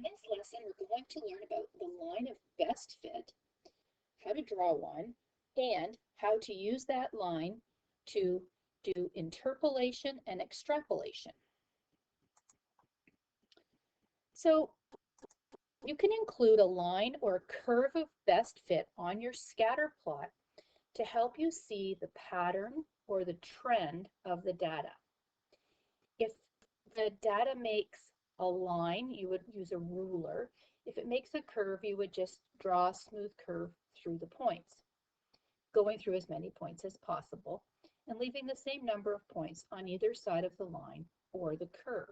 In this lesson, we're going to learn about the line of best fit, how to draw one, and how to use that line to do interpolation and extrapolation. So you can include a line or a curve of best fit on your scatter plot to help you see the pattern or the trend of the data. If the data makes a line, you would use a ruler. If it makes a curve, you would just draw a smooth curve through the points, going through as many points as possible and leaving the same number of points on either side of the line or the curve.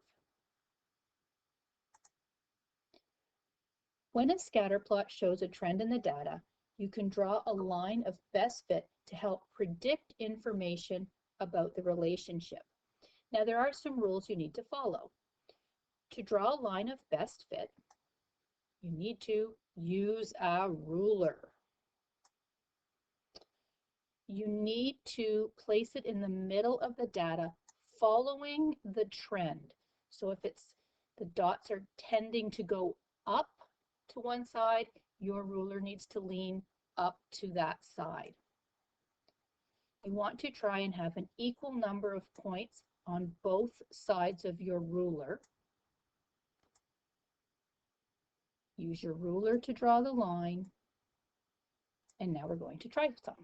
When a scatter plot shows a trend in the data, you can draw a line of best fit to help predict information about the relationship. Now, there are some rules you need to follow. To draw a line of best fit, you need to use a ruler. You need to place it in the middle of the data following the trend. So if the dots are tending to go up to one side, your ruler needs to lean up to that side. You want to try and have an equal number of points on both sides of your ruler. Use your ruler to draw the line. And now we're going to try some.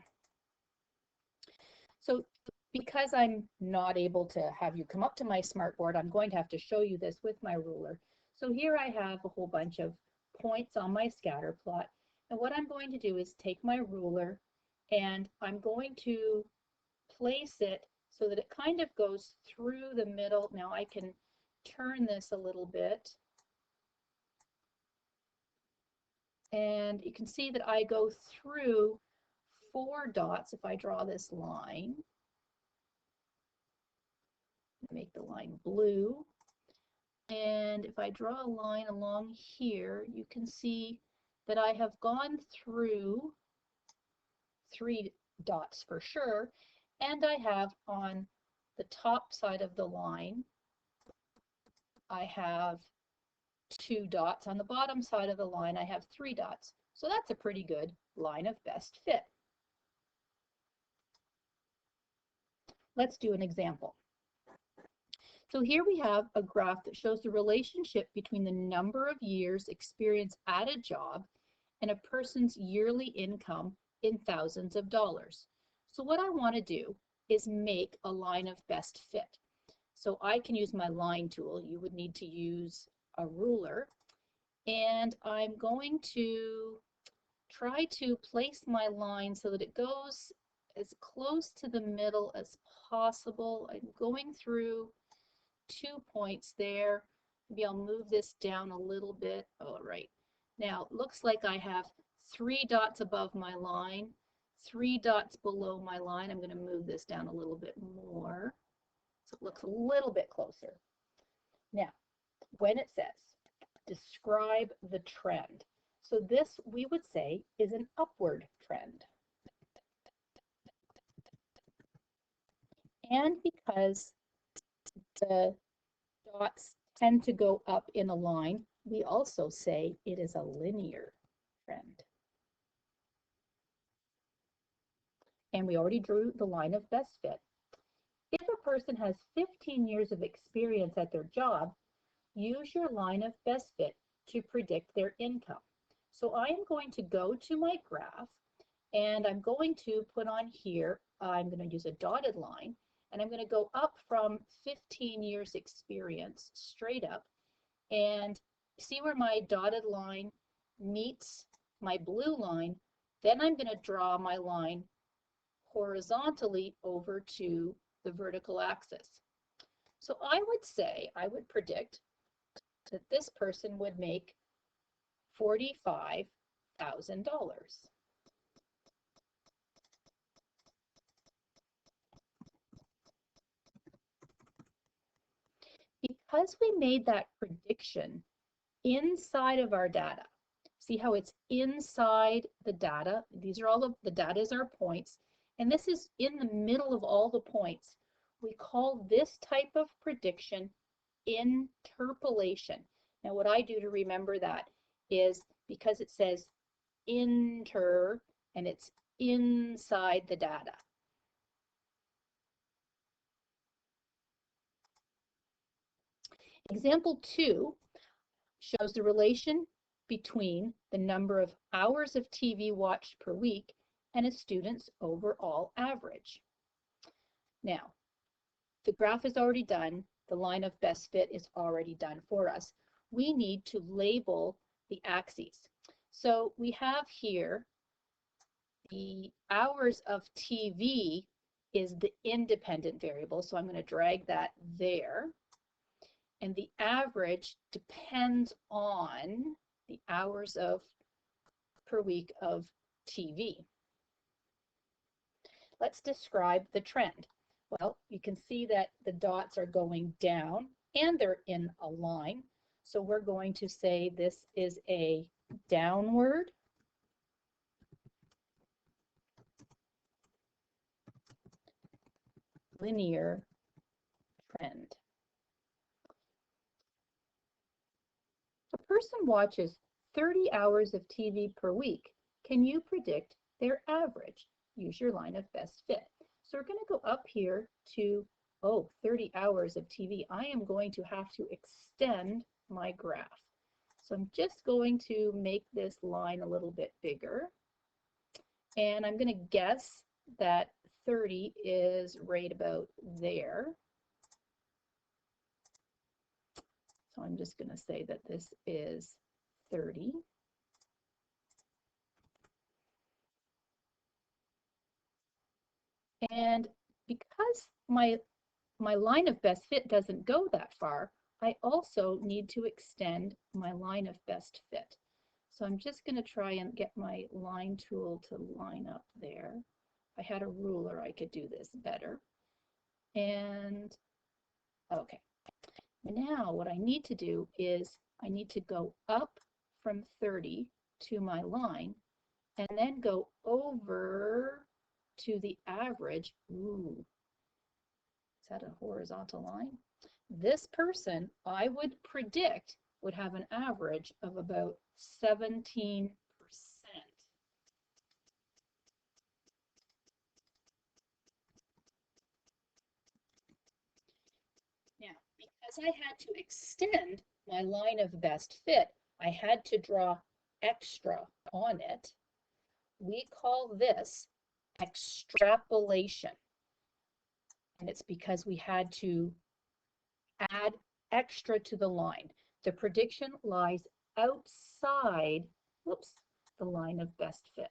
So because I'm not able to have you come up to my smartboard, I'm going to have to show you this with my ruler. So here I have a whole bunch of points on my scatter plot. And what I'm going to do is take my ruler and I'm going to place it so that it kind of goes through the middle. Now I can turn this a little bit. And you can see that I go through 4 dots if I draw this line. Make the line blue. And if I draw a line along here, you can see that I have gone through 3 dots for sure. And I have on the top side of the line, I have 2 dots. On the bottom side of the line, I have 3 dots. So that's a pretty good line of best fit. Let's do an example. So here we have a graph that shows the relationship between the number of years experience at a job and a person's yearly income in thousands of dollars. So what I want to do is make a line of best fit. So I can use my line tool. You would need to use a ruler. And I'm going to try to place my line so that it goes as close to the middle as possible. I'm going through 2 points there. Maybe I'll move this down a little bit. All right. Now, it looks like I have 3 dots above my line, 3 dots below my line. I'm going to move this down a little bit more so it looks a little bit closer. Now, when it says, describe the trend. So this, we would say, is an upward trend. And because the dots tend to go up in a line, we also say it is a linear trend. And we already drew the line of best fit. If a person has 15 years of experience at their job, use your line of best fit to predict their income. So I am going to go to my graph and I'm going to put on here, I'm going to use a dotted line, and I'm going to go up from 15 years experience straight up and see where my dotted line meets my blue line. Then I'm going to draw my line horizontally over to the vertical axis. So I would say, I would predict that this person would make $45,000. Because we made that prediction inside of our data, see how it's inside the data? These are all of the data is our points, and this is in the middle of all the points. We call this type of prediction interpolation. Now what I do to remember that is because it says enter and it's inside the data. Example 2 shows the relation between the number of hours of TV watched per week and a student's overall average. Now, the graph is already done. The line of best fit is already done for us. We need to label the axes. So we have here the hours of TV is the independent variable, so I'm going to drag that there. And the average depends on the hours of per week of TV. Let's describe the trend. Well, you can see that the dots are going down and they're in a line. So we're going to say this is a downward linear trend. A person watches 30 hours of TV per week. Can you predict their average? Use your line of best fit. So we're going to go up here to, 30 hours of TV. I am going to have to extend my graph. So I'm just going to make this line a little bit bigger. And I'm going to guess that 30 is right about there. So I'm just going to say that this is 30. And because my line of best fit doesn't go that far, I also need to extend my line of best fit. So I'm just going to try and get my line tool to line up there. If I had a ruler, I could do this better. And okay. Now what I need to do is I need to go up from 30 to my line and then go over to the average. Ooh, is that a horizontal line? This person, I would predict, would have an average of about 17%. Now, because I had to extend my line of best fit, I had to draw extra on it. We call this extrapolation. And it's because we had to add extra to the line. The prediction lies outside, the line of best fit.